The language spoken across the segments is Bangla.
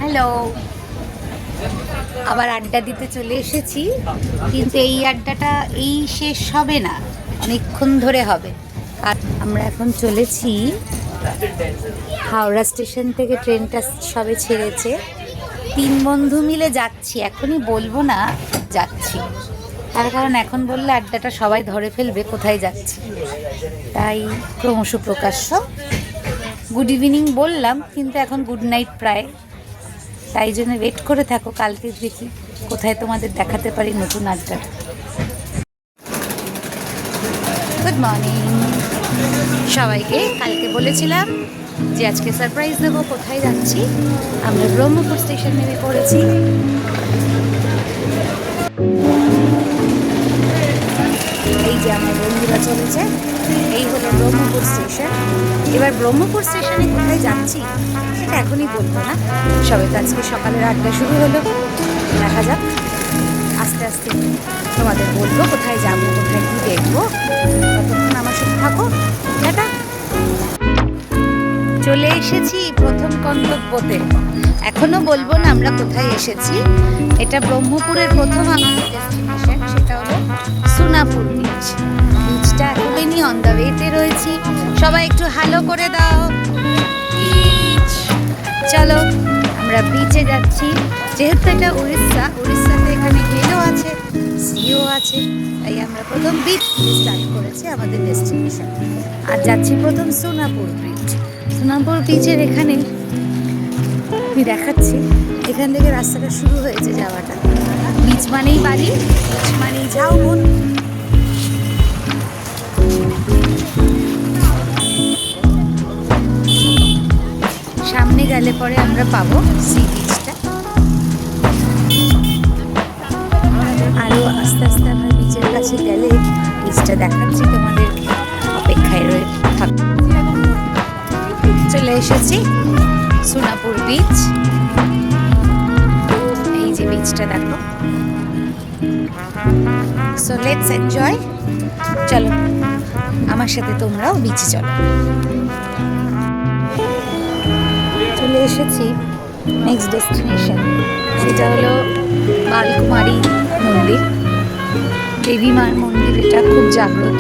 হ্যালো, আবার আড্ডা দিতে চলে এসেছি, কিন্তু এই আড্ডাটা এই শেষ হবে না, অনেকক্ষণ ধরে হবে। আর আমরা এখন চলেছি হাওড়া স্টেশন থেকে, ট্রেনটা সবে ছেড়েছে। 3 বন্ধু মিলে যাচ্ছি, এখনই বলবো না যাচ্ছি, তার কারণ এখন বললে আড্ডাটা সবাই ধরে ফেলবে কোথায় যাচ্ছি, তাই ক্রমশ প্রকাশ্য। গুড ইভিনিং বললাম, কিন্তু এখন গুড নাইট প্রায়, তাই জন্য ওয়েট করে থাকো, কালকে দেখি কোথায় তোমাদের দেখাতে পারি নতুন আড্ডা। গুড মর্নিং সবাইকে। কালকে বলেছিলাম যে আজকে সারপ্রাইজ দেবো, কোথায় যাচ্ছি। আমরা ব্রহ্মপুর স্টেশন নেমে পড়েছি। এই যে আমার বন্ধুরা চলেছে, এই হলো ব্রহ্মপুর স্টেশন। এবার ব্রহ্মপুর স্টেশনে কোথায় যাচ্ছি সেটা এখনই বলবো না, সবাই তো আজকে সকালের আড্ডা শুরু হলো, দেখা যাক আস্তে আস্তে তোমাদের বলবো কোথায় যাবো, কোথায় কী দেখবো। ততক্ষণ আমার সাথে থাকো। টাটা। চলে এসেছি প্রথম গন্তব্যতে, এখনো বলবো না আমরা কোথায় এসেছি। এটা ব্রহ্মপুরের প্রথম আমাদের ডেস্টিনেশন, সেটা হলো সোনাপুর বিচ। বিচটা এখনই অন দ্য ওয়েতে রয়েছি, সবাই একটু হ্যালো করে দাও। বিচ, চলো আমরা বিচে যাচ্ছি। যেহেতু এটা উড়িষ্যাতে এখানে হিলও আছে, সিও আছে, তাই আমরা প্রথম বিচ স্টার্ট করেছি আমাদের ডেস্টিনেশন। আর যাচ্ছি প্রথম সোনাপুর বিচ। সোনাপুর বিচের এখানে আমি দেখাচ্ছি, এখান থেকে রাস্তাটা শুরু হয়েছে যাওয়াটা। বিচ মানেই বাড়ি, বিচ মানেই ঝাউবন। সামনে গেলে পরে আমরা পাবো সি বিচটা। আরও আস্তে আস্তে আমরা বিচের কাছে গেলে বিচটা দেখাচ্ছি তোমাদেরকে, অপেক্ষায় রয়ে থাকবো। চলে এসেছি সোনাপুর বিচ। এই যে বিচটা দেখো। So let's enjoy. চলো আমার সাথে তোমরাও বিচে চলো। চলে এসেছি নেক্সট ডেস্টিনেশন, সেটা হলো বালকুমারী মন্দির, দেবী মার মন্দির। এটা খুব জাগ্রত,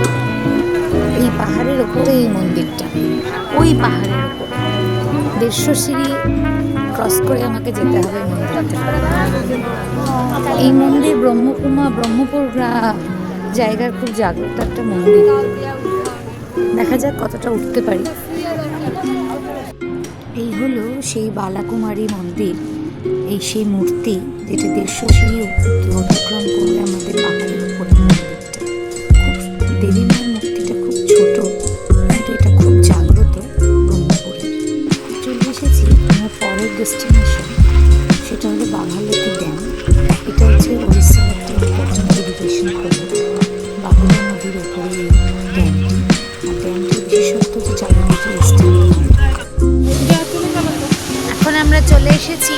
এই পাহাড়ের ওপরে এই মন্দিরটা, ওই পাহাড়ের ওপরে 150 সিঁড়ি ক্রস করে আমাকে যেতে হবে মন্দিরটা। এই মন্দির ব্রহ্মপুর জায়গার খুব জাগ্রত একটা মন্দির। দেখা যাক কতটা উঠতে পারি। এই হলো সেই বালাকুমারী মন্দির, এই সেই মূর্তি যেটা 150 সিঁড়ি অতিক্রম করে আমাদের পাহাড়ের উপরে মন্দিরটা। দেবী মার মূর্তিটা খুব ছোট, কিন্তু এটা খুব জাগ্রত ব্রহ্মপুরে। চলে এসেছি আমার পরের ডেস্টিনেশন, সেটা হলো বাঘালতি ড্যাম। এটা হচ্ছে উড়িষ্যার একটা ইম্পর্টেন্ট ইরিগেশন প্রজেক্ট। বাঘালা নদীর ওপরে এই ড্যামটি, আর ড্যামটির বিশেষত্ব যে চারিদিকে স্টেম। এখন আমরা চলে এসেছি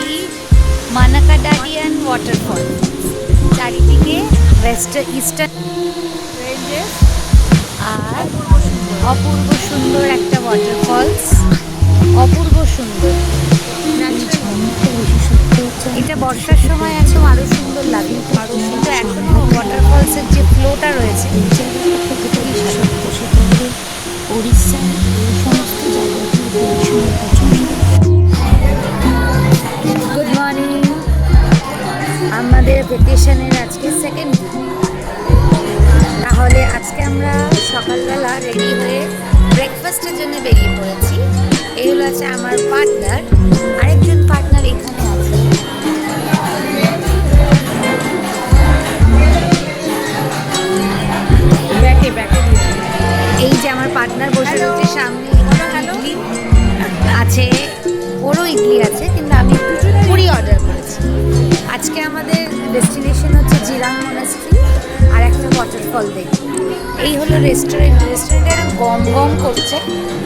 মানাকাডাডিয়ান ওয়াটারফল। চারিদিকে ইস্টার্ন রেঞ্জেস, আর অপূর্ব সুন্দর একটা ওয়াটারফলস, অপূর্ব সুন্দর। এটা বর্ষার সময় একদম আরো সুন্দর লাগে, কিন্তু এখনো ওয়াটারফলসের যে ফ্লোটা রয়েছে উড়িষ্যার এই সমস্ত গুড মর্নিং। আমাদের ভ্যাকেশনের আজকে সেকেন্ড দিন। তাহলে আজকে আমরা সকালবেলা রেডি হয়ে ব্রেকফাস্টের জন্য বেরিয়ে পড়েছি। এই হলো আছে আমার পার্টনার, আরেকজন পার্টনার এখানে আছে। এই যে আমার পার্টনার বসে রয়েছে সামনে, ইডলি আছে, ওরও ইডলি আছে, কিন্তু আমি পুরি অর্ডার করেছি। আজকে আমাদের ডেস্টিনেশন হচ্ছে জিরাং মনাস্ট্রি আর একটা ওয়াটারফল দেখি। এই হলো রেস্টুরেন্ট। রেস্টুরেন্টে গম গম করছে,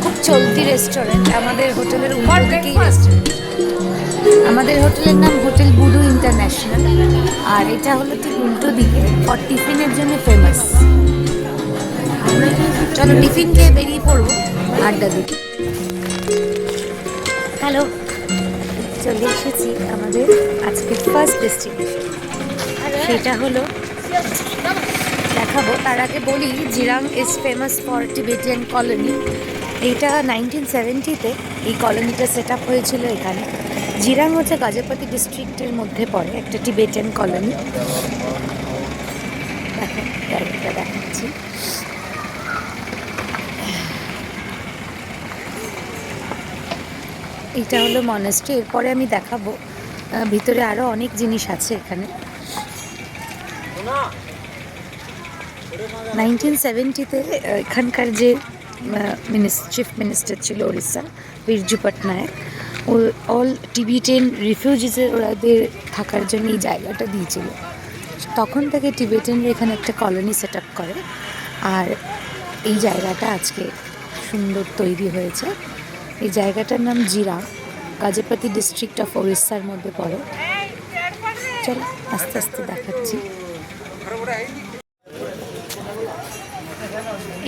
খুব চলতি রেস্টুরেন্ট। আমাদের হোটেলের উপর দিকেই রেস্টুরেন্ট। আমাদের হোটেলের নাম হোটেল বুডু ইন্টারন্যাশনাল, আর এটা হলো ঠিক উল্টো দিকে, আর টিফিনের জন্য ফেমাস। চলো টিফিন খেয়ে বেরিয়ে পড়বো আড্ডা দিতে। হ্যালো, চলে এসেছি আমাদের আজকের ফার্স্ট ডেস্টিনেশন, সেটা হলো দেখাবো। তার আগে বলি, Jirang is famous for Tibetan colony. এইটা 1970-তে এই কলোনিটা সেট আপ হয়েছিল এখানে। জিরাং হচ্ছে গাজীপুর ডিস্ট্রিক্টের মধ্যে পড়ে একটা টিবেটিয়ান কলোনি। দেখো জায়গাটা দেখাচ্ছি। এটা হলো মনাস্ট্রি। এরপরে আমি দেখাবো ভিতরে আরও অনেক জিনিস আছে এখানে। 1970-তে এখানকার যে চিফ মিনিস্টার ছিল ওড়িশা, বিরজু পটনায়ক, ও অল টিবেটিয়ান রিফিউজিসের ওদের থাকার জন্য এই জায়গাটা দিয়েছিল। তখন থেকে টিবেটিয়ানরা এখানে একটা কলোনি সেট আপ করে, আর এই জায়গাটা আজকে সুন্দর তৈরি হয়েছে। এই জায়গাটার নাম জিরাং, গাজীপুর ডিস্ট্রিক্ট অফ ওড়িশার মধ্যে পড়ে। চলো আস্তে আস্তে দেখাচ্ছি।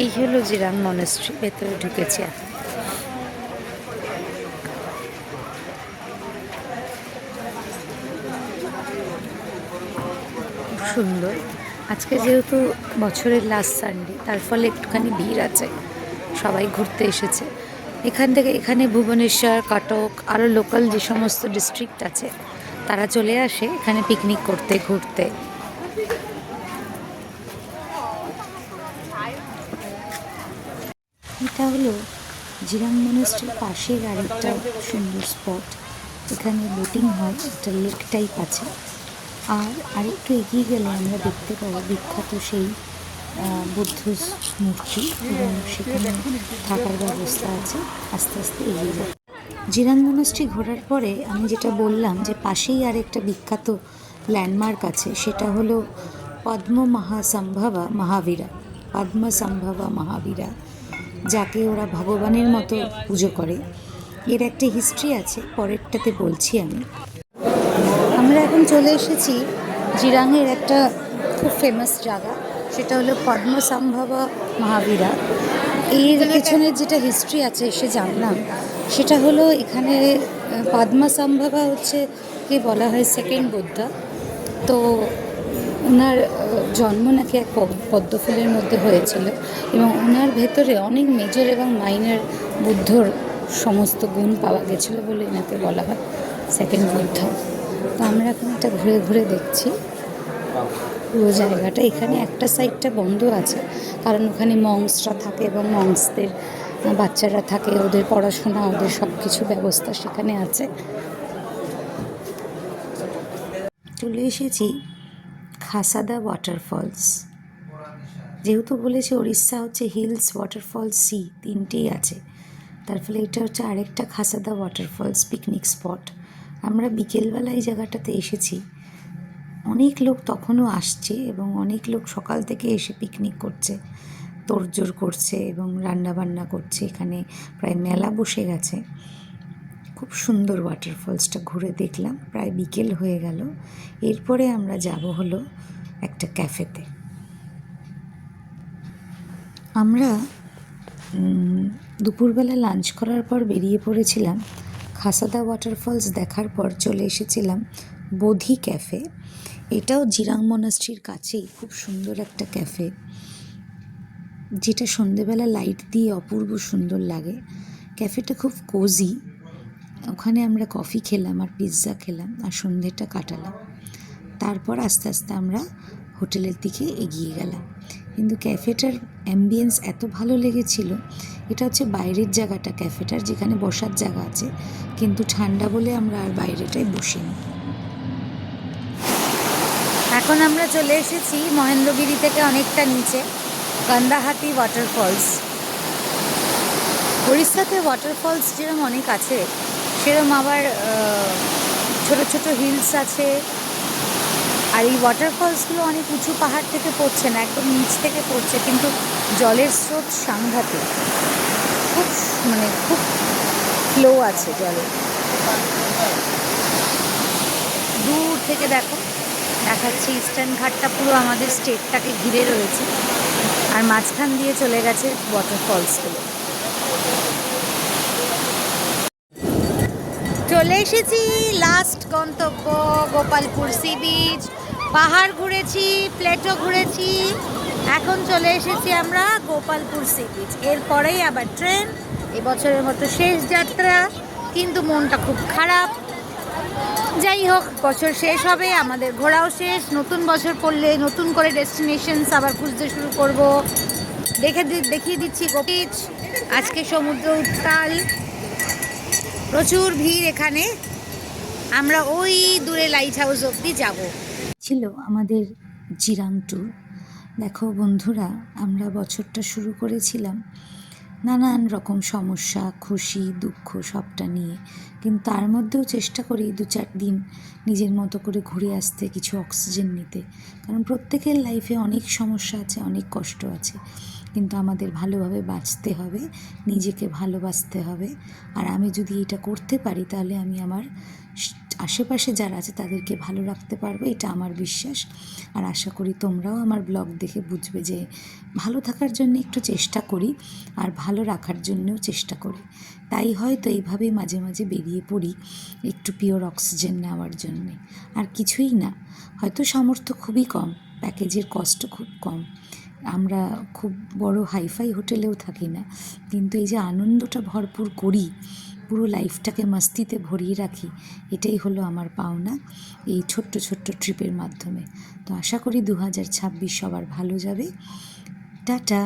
এই হলো জিরাং মনাস্ট্রি, ভেতরে ঢুকেছি এখন। খুব সুন্দর। আজকে যেহেতু বছরের লাস্ট সানডে, তার ফলে একটুখানি ভিড় আছে, সবাই ঘুরতে এসেছে। এখান থেকে এখানে ভুবনেশ্বর, কটক, আরও লোকাল যে সমস্ত ডিস্ট্রিক্ট আছে তারা চলে আসে এখানে পিকনিক করতে, ঘুরতে। এটা হলো জিরাং মনাস্ট্রির পাশের আরেকটা সুন্দর স্পট। এখানে বোটিং হয়, একটা লেক টাইপ আছে। আর আরেকটু এগিয়ে গেলে আমরা দেখতে পাবো বিখ্যাত সেই বুদ্ধ মূর্তি, এবং সেখানে থাকার ব্যবস্থা আছে। আস্তে আস্তে এগিয়ে যাবে। জিরাং মনাস্ট্রি ঘোরার পরে আমি যেটা বললাম যে পাশেই আরেকটা বিখ্যাত ল্যান্ডমার্ক আছে, সেটা হলো পদ্মসম্ভবা মহাবীরা, যাকে ওরা ভগবানের মতো পুজো করে। এর একটা হিস্ট্রি আছে, পরেরটাতে বলছি আমি। আমরা এখন চলে এসেছি জিরাংয়ের একটা খুব ফেমাস জায়গা, সেটা হলো পদ্মসম্ভবা মহাবীরা। এর পেছনের যেটা হিস্ট্রি আছে সে জানলাম, সেটা হলো এখানে পদ্মসম্ভবা হচ্ছে কে বলা হয় সেকেন্ড বুদ্ধা। তো ওনার জন্ম নাকি এক পদ্মফুলের মধ্যে হয়েছিল, এবং ওনার ভেতরে অনেক মেজর এবং মাইনর বুদ্ধর সমস্ত গুণ পাওয়া গেছিলো বলে এনাকে বলা হয় সেকেন্ড বুদ্ধ। তো আমরা এখন এটা ঘুরে ঘুরে দেখছি পুরো জায়গাটা। এখানে একটা সাইডটা বন্ধ আছে, কারণ ওখানে মংসরা থাকে এবং মংসদের বাচ্চারা থাকে, ওদের পড়াশোনা, ওদের সব কিছু ব্যবস্থা সেখানে আছে। চলে এসেছি খাসাদা ওয়াটারফলস। যেহেতু বলেছে উড়িষ্যা হচ্ছে হিলস, ওয়াটারফলস, সি, তিনটেই আছে, তার ফলে এটা হচ্ছে আরেকটা খাসাদা ওয়াটারফলস পিকনিক স্পট। আমরা বিকেলবেলা এই জায়গাটাতে এসেছি। অনেক লোক তখনও আসছে, এবং অনেক লোক সকাল থেকে এসে পিকনিক করছে, তোড়জোড় করছে এবং রান্নাবান্না করছে। এখানে প্রায় মেলা বসে গেছে। খুব সুন্দর ওয়াটারফলসটা ঘুরে দেখলাম, প্রায় বিকেল হয়ে গেল। এরপরে আমরা যাব হলো একটা ক্যাফেতে। আমরা দুপুরবেলা লাঞ্চ করার পর বেরিয়ে পড়েছিলাম। খাসাদা ওয়াটারফলস দেখার পর চলে এসেছিলাম বোধি ক্যাফে। এটাও জিরাং মনাস্ট্রির কাছেই খুব সুন্দর একটা ক্যাফে, যেটা সন্ধেবেলা লাইট দিয়ে অপূর্ব সুন্দর লাগে। ক্যাফেটা খুব কোজি। ওখানে আমরা কফি খেলাম আর পিৎজা খেলাম আর সন্ধ্যেটা কাটালাম। তারপর আস্তে আস্তে আমরা হোটেলের দিকে এগিয়ে গেলাম। কিন্তু ক্যাফেটার অ্যাম্বিয়েন্স এত ভালো লেগেছিল। এটা হচ্ছে বাইরের জায়গাটা ক্যাফেটার, যেখানে বসার জায়গা আছে, কিন্তু ঠান্ডা বলে আমরা আর বাইরেটাই বসিনি। এখন আমরা চলে এসেছি মহেন্দ্রগিরি থেকে অনেকটা নিচে, গন্দাহাটি ওয়াটারফলস। উড়িষ্যাতে ওয়াটারফলস যেরকম অনেক আছে, সেরকম আবার ছোট ছোট হিলস আছে। আর এই ওয়াটারফলসগুলো অনেক উঁচু পাহাড় থেকে পড়ছে না, একদম নিচ থেকে পড়ছে, কিন্তু জলের স্রোত সাংঘাতিক, খুব ফ্লো আছে জলের। দূর থেকে দেখাচ্ছি ইস্টার্ন ঘাটটা পুরো আমাদের স্টেটটাকে ঘিরে রয়েছে, আর মাঝখান দিয়ে চলে গেছে ওয়াটারফলসগুলো। চলে এসেছি লাস্ট গন্তব্য গোপালপুর সি বিচ। পাহাড় ঘুরেছি, প্লেটো ঘুরেছি, এখন চলে এসেছি আমরা গোপালপুর সি বিচ। এরপরেই আবার ট্রেন। এবছরের মতো শেষ যাত্রা, কিন্তু মনটা খুব খারাপ। যাই হোক, বছর শেষ হবে, আমাদের ঘোরাও শেষ। নতুন বছর পড়লে নতুন করে ডেস্টিনেশনস আবার খুঁজতে শুরু করব। দেখিয়ে দিচ্ছি বিচ। আজকে সমুদ্র উত্তাল, প্রচুর ভিড় এখানে। আমরা ওই দূরে লাইট হাউস অবধি যাব। ছিল আমাদের জিরাং ট্যুর। দেখো বন্ধুরা, আমরা বছরটা শুরু করেছিলাম নানান রকম সমস্যা, খুশি, দুঃখ সবটা নিয়ে, কিন্তু তার মধ্যেও চেষ্টা করি 2-4 দিন নিজের মতো করে ঘুরে আসতে, কিছু অক্সিজেন নিতে। কারণ প্রত্যেকের লাইফে অনেক সমস্যা আছে, অনেক কষ্ট আছে, কিন্তু আমাদের ভালোভাবে বাঁচতে হবে, নিজেকে ভালোবাসতে হবে। আর আমি যদি এটা করতে পারি, তাহলে আমি আমার আশেপাশে যারা আছে তাদেরকে ভালো রাখতে পারবো, এটা আমার বিশ্বাস। আর আশা করি তোমরাও আমার ব্লগ দেখে বুঝবে যে ভালো থাকার জন্য একটু চেষ্টা করি, আর ভালো রাখার জন্যও চেষ্টা করি। তাই হয়তো এইভাবেই মাঝে মাঝে বেরিয়ে পড়ি একটু পিওর অক্সিজেন নেওয়ার জন্যে। আর কিছুই না, হয়তো সামর্থ্য খুবই কম, প্যাকেজের কষ্ট খুব কম, আমরা খুব বড় হাইফাই হোটেলেও থাকি না, কিন্তু এই যে আনন্দটা ভরপুর করি, পুরো লাইফটাকে মাস্তিতে ভরিয়ে রাখি, এটাই হলো আমার পাওনা এই ছোট্ট ছোট্ট ট্রিপের মাধ্যমে। তো আশা করি 2026 সবার ভালো যাবে। টাটা।